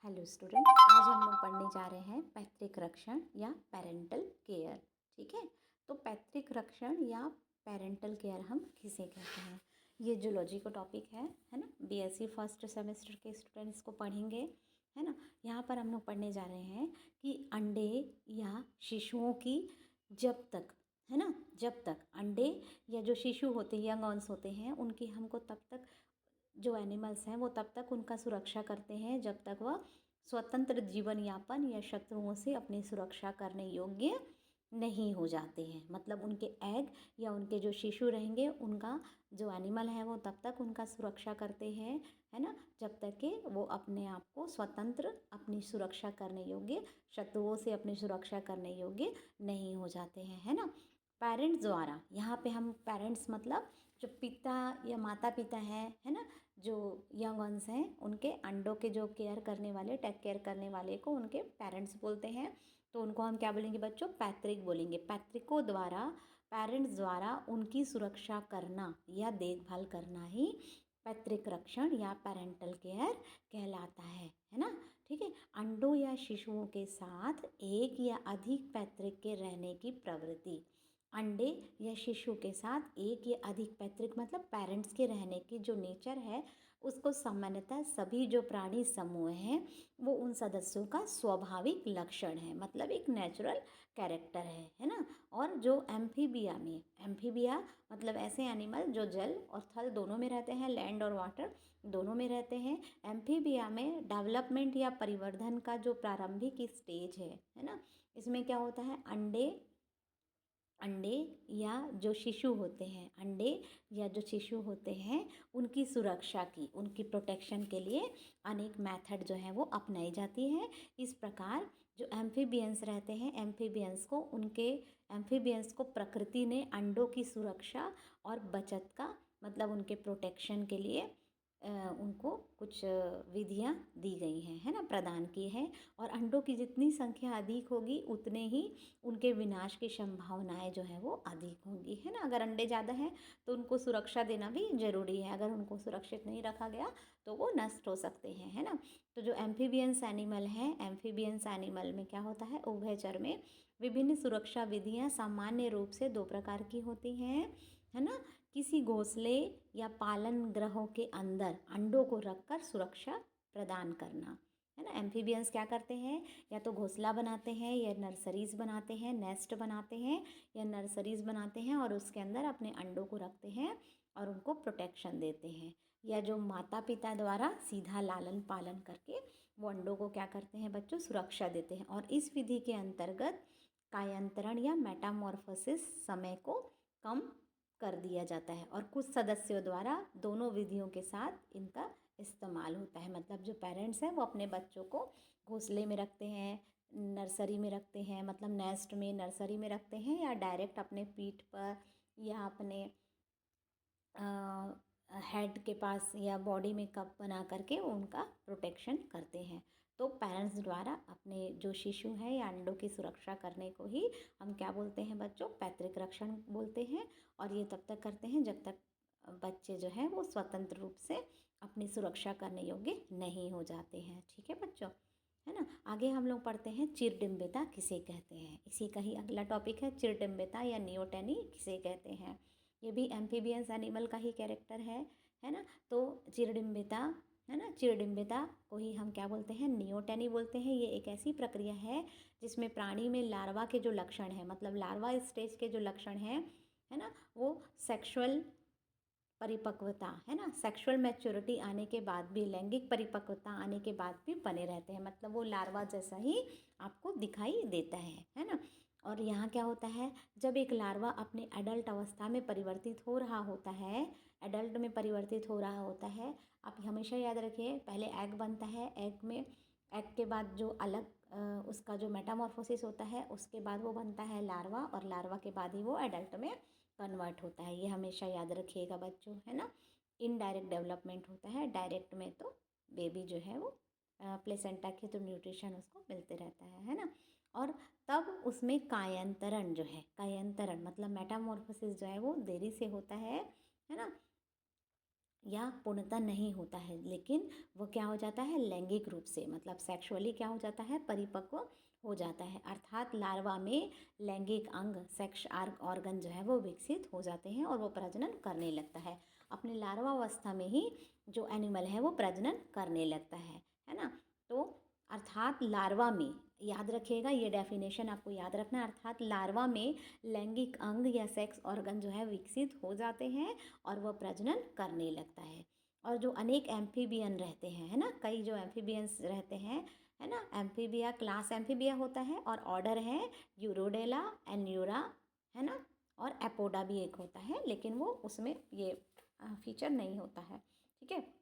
Hello student, आज हम लोग पढ़ने जा रहे हैं पैतृक रक्षण या पेरेंटल केयर। ठीक है, तो पैतृक रक्षण या पेरेंटल केयर हम किसे कहते हैं, ये जूलॉजी का टॉपिक है ना। बीएससी फर्स्ट सेमेस्टर के स्टूडेंट्स को पढ़ेंगे, है ना। यहाँ पर हम लोग पढ़ने जा रहे हैं कि अंडे या शिशुओं की जब तक, है ना, जब तक अंडे या जो शिशु होते हैं, यंग ऑन्स होते हैं, उनकी हमको तब तक जो एनिमल्स हैं वो तब तक उनका सुरक्षा करते हैं जब तक वह स्वतंत्र जीवन यापन या शत्रुओं से अपनी सुरक्षा करने योग्य नहीं हो जाते हैं। मतलब उनके एग या उनके जो शिशु रहेंगे, उनका जो एनिमल है वो तब तक उनका सुरक्षा करते हैं, है ना, जब तक कि वो अपने आप को स्वतंत्र, अपनी सुरक्षा करने योग्य, शत्रुओं से अपनी सुरक्षा करने योग्य नहीं हो जाते हैं, है ना। पेरेंट्स द्वारा, यहाँ पे हम पेरेंट्स मतलब जो पिता या माता पिता हैं, है ना, जो यंग वंस हैं, उनके अंडों के जो केयर करने वाले, टेक केयर करने वाले को उनके पेरेंट्स बोलते हैं। तो उनको हम क्या बोलेंगे बच्चों, पैतृक बोलेंगे। पैतृकों द्वारा, पेरेंट्स द्वारा उनकी सुरक्षा करना या देखभाल करना ही पैतृक रक्षण या पेरेंटल केयर कहलाता है ना। ठीक है, अंडों या शिशुओं के साथ एक या अधिक पैतृक के रहने की प्रवृत्ति, अंडे या शिशु के साथ एक या अधिक पैतृक मतलब पेरेंट्स के रहने की जो नेचर है, उसको सामान्यतः सभी जो प्राणी समूह हैं वो उन सदस्यों का स्वाभाविक लक्षण है, मतलब एक नेचुरल कैरेक्टर है ना। और जो एम्फीबिया में, एम्फीबिया मतलब ऐसे एनिमल जो जल और थल दोनों में रहते हैं, लैंड और वाटर दोनों में रहते हैं। एम्फीबिया में डेवलपमेंट या परिवर्धन का जो प्रारंभिक स्टेज है ना, इसमें क्या होता है, अंडे अंडे या जो शिशु होते हैं, अंडे या जो शिशु होते हैं, उनकी सुरक्षा की, उनकी प्रोटेक्शन के लिए अनेक मेथड जो है वो अपनाई जाती है। इस प्रकार जो एम्फीबियंस रहते हैं, एम्फीबियंस को प्रकृति ने अंडों की सुरक्षा और बचत का, मतलब उनके प्रोटेक्शन के लिए उनको कुछ विधियाँ दी गई हैं, है ना, प्रदान की है। और अंडों की जितनी संख्या अधिक होगी उतने ही उनके विनाश की संभावनाएं जो है वो अधिक होंगी, है ना। अगर अंडे ज़्यादा हैं तो उनको सुरक्षा देना भी ज़रूरी है, अगर उनको सुरक्षित नहीं रखा गया तो वो नष्ट हो सकते हैं, है ना। तो जो एम्फीबियंस एनिमल हैं, एम्फीबियंस एनिमल में क्या होता है, उभयचर में विभिन्न सुरक्षा विधियाँ सामान्य रूप से दो प्रकार की होती हैं, है ना। किसी घोंसले या पालन गृहों के अंदर अंडों को रखकर सुरक्षा प्रदान करना, है ना। एम्फीबियंस क्या करते हैं, या तो घोंसला बनाते हैं या नर्सरीज बनाते हैं, नेस्ट बनाते हैं या नर्सरीज बनाते हैं और उसके अंदर अपने अंडों को रखते हैं और उनको प्रोटेक्शन देते हैं। या जो माता पिता द्वारा सीधा लालन पालन करके वो अंडों को क्या करते हैं बच्चों, सुरक्षा देते हैं। और इस विधि के अंतर्गत कायांतरण या मेटामॉर्फोसिस समय को कम कर दिया जाता है और कुछ सदस्यों द्वारा दोनों विधियों के साथ इनका इस्तेमाल होता है। मतलब जो पेरेंट्स हैं वो अपने बच्चों को घोंसले में रखते हैं, नर्सरी में रखते हैं, मतलब नेस्ट में, नर्सरी में रखते हैं, या डायरेक्ट अपने पीठ पर या अपने हेड के पास या बॉडी में कप बना करके उनका प्रोटेक्शन करते हैं। तो पेरेंट्स द्वारा अपने जो शिशु हैं या अंडों की सुरक्षा करने को ही हम क्या बोलते हैं बच्चों, पैतृक रक्षण बोलते हैं। और ये तब तक करते हैं जब तक बच्चे जो है वो स्वतंत्र रूप से अपनी सुरक्षा करने योग्य नहीं हो जाते हैं। ठीक है बच्चों, है ना। आगे हम लोग पढ़ते हैं चिरडिम्बिता किसे कहते हैं, इसी का ही अगला टॉपिक है, चिरडिम्बिता या नियोटेनी किसे कहते हैं। ये भी एम्फीबियंस एनिमल का ही कैरेक्टर है ना। तो चिरडिम्बिता, है ना, चिरडिम्बिता को ही हम क्या बोलते हैं, नियोटेनी बोलते हैं। ये एक ऐसी प्रक्रिया है जिसमें प्राणी में लार्वा के जो लक्षण हैं, मतलब लार्वा स्टेज के जो लक्षण हैं, है ना, वो सेक्सुअल परिपक्वता, है ना, सेक्सुअल मैच्योरिटी आने के बाद भी, लैंगिक परिपक्वता आने के बाद भी बने रहते हैं। मतलब वो लार्वा जैसा ही आपको दिखाई देता है ना। और यहाँ क्या होता है, जब एक लार्वा अपने एडल्ट अवस्था में परिवर्तित हो रहा होता है, एडल्ट में परिवर्तित हो रहा होता है, आप हमेशा याद रखिए, पहले एग बनता है, एग के बाद जो अलग उसका जो मेटामॉर्फोसिस होता है, उसके बाद वो बनता है लार्वा, और लार्वा के बाद ही वो एडल्ट में कन्वर्ट होता है। ये हमेशा याद रखिएगा बच्चों, है ना। इनडायरेक्ट डेवलपमेंट होता है, डायरेक्ट में तो बेबी जो है वो प्लेसेंटा के तो न्यूट्रिशन उसको मिलते रहता है ना। और तब उसमें कायांतरण जो है, कायांतरण मतलब मेटामॉर्फोसिस जो है वो देरी से होता है ना। या पूर्णतः नहीं होता है, लेकिन वो क्या हो जाता है, लैंगिक रूप से, मतलब सेक्सुअली क्या हो जाता है, परिपक्व हो जाता है। अर्थात लार्वा में लैंगिक अंग, सेक्स ऑर्गन जो है वो विकसित हो जाते हैं और वो प्रजनन करने लगता है। अपने लार्वा अवस्था में ही जो एनिमल है वो प्रजनन करने लगता है ना। तो अर्थात लार्वा में, याद रखिएगा ये डेफिनेशन आपको याद रखना है, अर्थात लार्वा में लैंगिक अंग या सेक्स ऑर्गन जो है विकसित हो जाते हैं और वह प्रजनन करने लगता है। और जो अनेक एम्फीबियन रहते हैं, है ना, कई जो एम्फीबियंस रहते हैं, है ना, एम्फीबिया, क्लास एम्फीबिया होता है और ऑर्डर है यूरोडेला, एन्यूरा, है ना, और एपोडा भी एक होता है, लेकिन वो उसमें ये फीचर नहीं होता है, ठीक है।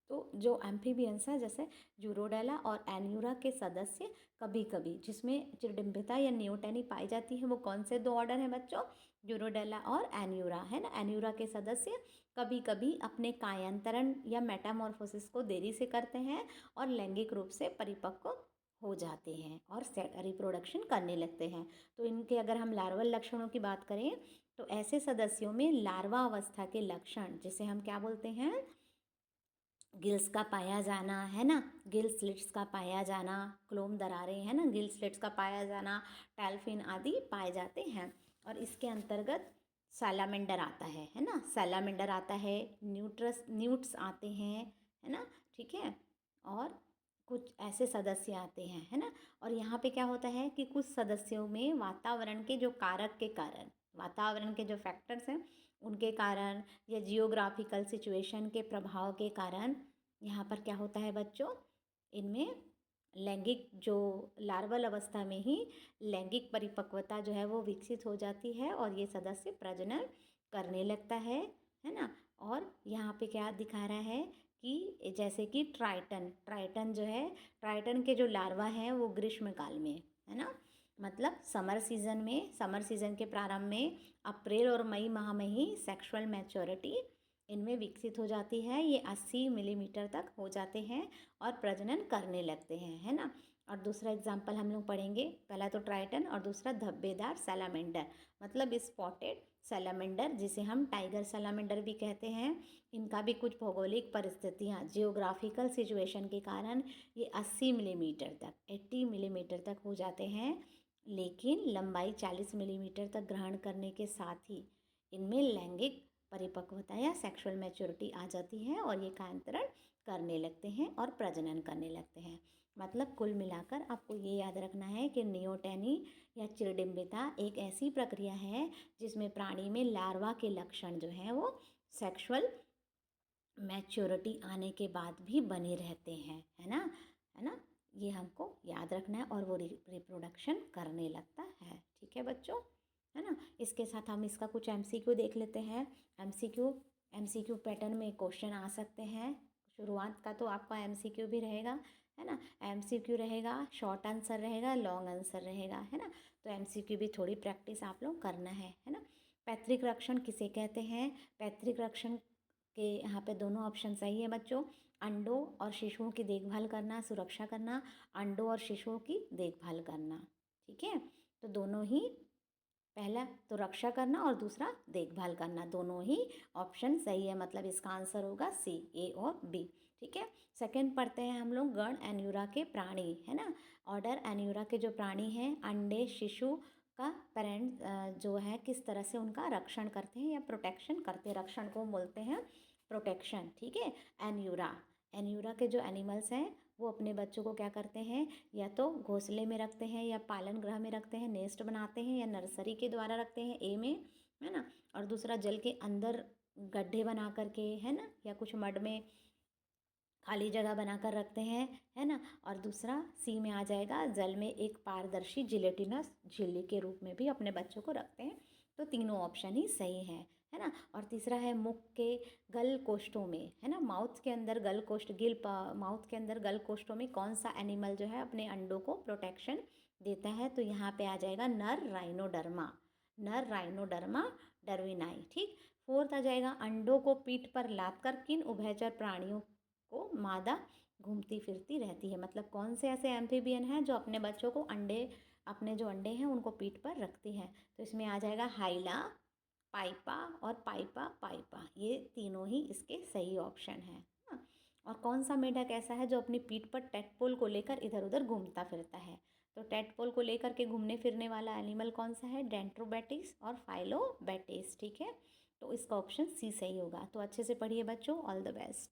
तो जो एम्फीबियंस है जैसे यूरोडेला और एन्यूरा के सदस्य कभी कभी, जिसमें चिरडिम्बिता या नियोटेनी पाई जाती है, वो कौन से दो ऑर्डर हैं बच्चों, यूरोडेला और एन्यूरा, है ना। एन्यूरा के सदस्य कभी कभी अपने कायांतरण या मेटामॉर्फोसिस को देरी से करते हैं और लैंगिक रूप से परिपक्व हो जाते हैं और रिप्रोडक्शन करने लगते हैं। तो इनके अगर हम लार्वल लक्षणों की बात करें तो ऐसे सदस्यों में लार्वा अवस्था के लक्षण, जिसे हम क्या बोलते हैं, गिल्स का पाया जाना, है ना, गिल स्लिट्स का पाया जाना, क्लोम दरारें, है ना, गिल स्लिट्स का पाया जाना, टैल्फिन आदि पाए जाते हैं। और इसके अंतर्गत सैलामेंडर आता है ना, सैलामेंडर आता है, न्यूट्स आते हैं, है ना, ठीक है। और कुछ ऐसे सदस्य आते हैं, है ना। और यहाँ पे क्या होता है कि कुछ सदस्यों में वातावरण के जो कारक के कारण, वातावरण के जो फैक्टर्स हैं उनके कारण या जियोग्राफिकल सिचुएशन के प्रभाव के कारण यहाँ पर क्या होता है बच्चों, इनमें लैंगिक जो लार्वल अवस्था में ही लैंगिक परिपक्वता जो है वो विकसित हो जाती है और ये सदस्य प्रजनन करने लगता है ना। और यहाँ पे क्या दिखा रहा है कि जैसे कि ट्राइटन जो है, ट्राइटन के जो लार्वा हैं वो ग्रीष्म काल में, है ना, मतलब समर सीजन के प्रारंभ में अप्रैल और मई माह में ही सेक्सुअल मैच्योरिटी इनमें विकसित हो जाती है। ये 80 मिलीमीटर तक हो जाते हैं और प्रजनन करने लगते हैं, है ना। और दूसरा एग्जाम्पल हम लोग पढ़ेंगे, पहला तो ट्राइटन और दूसरा धब्बेदार सैलामेंडर, मतलब स्पॉटेड सैलामेंडर, जिसे हम टाइगर सैलामेंडर भी कहते हैं। इनका भी कुछ भौगोलिक परिस्थितियाँ, जियोग्राफिकल सिचुएशन के कारण ये 80 मिलीमीटर तक, 80 मिलीमीटर तक हो जाते हैं, लेकिन लंबाई 40 मिलीमीटर तक ग्रहण करने के साथ ही इनमें लैंगिक परिपक्वता या सेक्सुअल मैच्योरिटी आ जाती है और ये कायांतरण करने लगते हैं और प्रजनन करने लगते हैं। मतलब कुल मिलाकर आपको ये याद रखना है कि नियोटेनी या चिरडिम्बिता एक ऐसी प्रक्रिया है जिसमें प्राणी में लार्वा के लक्षण जो हैं वो सेक्सुअल मैच्योरिटी आने के बाद भी बने रहते हैं, है ना, ये हमको याद रखना है और वो रिप्रोडक्शन करने लगता है, ठीक है बच्चों, है ना। इसके साथ हम इसका कुछ एमसीक्यू देख लेते हैं। एमसीक्यू पैटर्न में क्वेश्चन आ सकते हैं। शुरुआत का तो आपका एमसीक्यू भी रहेगा, है ना। एमसीक्यू रहेगा, शॉर्ट आंसर रहेगा, लॉन्ग आंसर रहेगा, है ना। तो एमसीक्यू भी थोड़ी प्रैक्टिस आप लोग करना है ना। पैतृक रक्षण किसे कहते हैं, पैतृक रक्षण के यहाँ पे दोनों ऑप्शन सही है बच्चों। अंडों और शिशुओं की देखभाल करना, सुरक्षा करना, अंडों और शिशुओं की देखभाल करना, ठीक है। तो दोनों ही, पहला तो रक्षा करना और दूसरा देखभाल करना, दोनों ही ऑप्शन सही है, मतलब इसका आंसर होगा सी, ए और बी, ठीक है। सेकंड पढ़ते हैं हम लोग गण एन्यूरा के प्राणी, है ना। ऑर्डर एन्यूरा के जो प्राणी हैं, अंडे शिशु का पेरेंट जो है किस तरह से उनका रक्षण करते हैं या प्रोटेक्शन करते हैं, रक्षण को बोलते हैं प्रोटेक्शन, ठीक है। एन्यूरा के जो एनिमल्स हैं वो अपने बच्चों को क्या करते हैं, या तो घोंसले में रखते हैं या पालन गृह में रखते हैं, नेस्ट बनाते हैं या नर्सरी के द्वारा रखते हैं, ए में, है ना। और दूसरा जल के अंदर गड्ढे बना करके, है ना, या कुछ मड में खाली जगह बनाकर रखते हैं, है ना। और दूसरा सी में आ जाएगा, जल में एक पारदर्शी जिलेटिनस झिल्ली के रूप में भी अपने बच्चों को रखते हैं। तो तीनों ऑप्शन ही सही है ना। और तीसरा है मुख के गल कोष्ठों में, है ना, माउथ के अंदर गल कोष्ठ, माउथ के अंदर गल कोष्ठों में कौन सा एनिमल जो है अपने अंडों को प्रोटेक्शन देता है, तो यहाँ पे आ जाएगा नर राइनोडर्मा डर्विनाई, ठीक। फोर्थ आ जाएगा, अंडों को पीठ पर लाद कर किन उभयचर प्राणियों को मादा घूमती फिरती रहती है, मतलब कौन से ऐसे एम्फीबियन हैं जो अपने बच्चों को अपने जो अंडे हैं उनको पीठ पर रखती हैं, तो इसमें आ जाएगा हाइला, पाइपा और पाइपा पाइपा, ये तीनों ही इसके सही ऑप्शन हैं। हाँ, और कौन सा मेढक ऐसा है जो अपनी पीठ पर टेडपोल को लेकर इधर उधर घूमता फिरता है? तो टेडपोल को लेकर के घूमने फिरने वाला एनिमल कौन सा है? डेंट्रोबैटिस और फाइलोबैटिस। ठीक है, तो इसका ऑप्शन सी सही होगा। तो अच्छे से पढ़िए बच्चों, ऑल द बेस्ट।